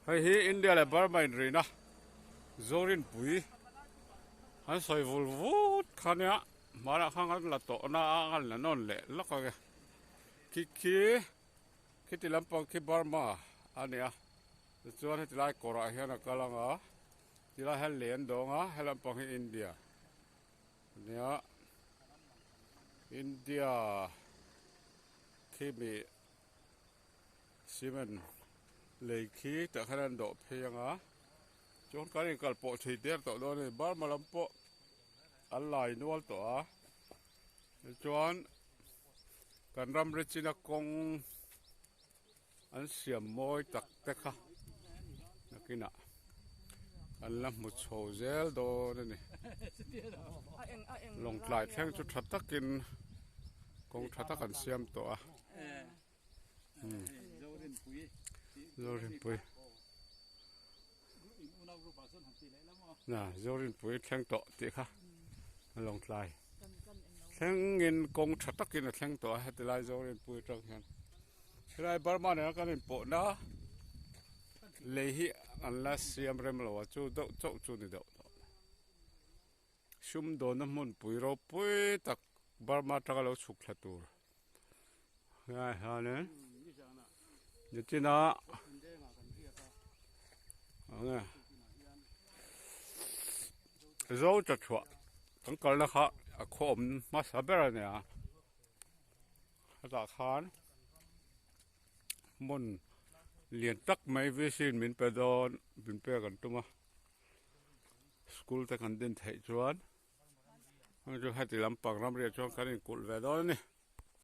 hay hi India là Burma in ri na Zorinpui han soi vul vut khania mara khang an la to na an la non le la ka ki ti lampang ki Burma ania chuan he tilai kora hian a kalanga tilai hel len donga helampang hi India nia India khi mi cement lấy khí tại khả năng độ phèn á chúng cái này cần bộ thủy tiết tổ đó này bắt mà làm bộ ăn lại nuôi tổ á chọn cần làm rất chi là công ăn xiêm môi tắc tắc ha cái nào ăn làm một số gel đồ này lồng lại theo chút thật tắc kinh công thật tắc ăn xiêm tổ á Zorinpui nè Zorinpui thang tọ tí khá lòng lại thang nghìn công thật tắc kinh là thang tọ hay tí lại Zorinpui trong hiện cái này Burma này cái này bộ đó lấy hi ăn lá xiêm rem lo chú đậu chậu chú này đậu xung đột nó muốn bùi rô bùi tắc Burma trắc lâu chụp là tù ngay hà nên như thế nào nghe rau chặt chuaทั้งกันแล้วครับขมมาสับอะไรเนี่ยจากขานมุนเรียนตักไม่วิสินมินไปโดนมินไปกันตัวมาสกูลแต่กันเดินไทยชวนมันจะให้ติดลำปังรำเรียนชวนกันกุลเวดอนนี่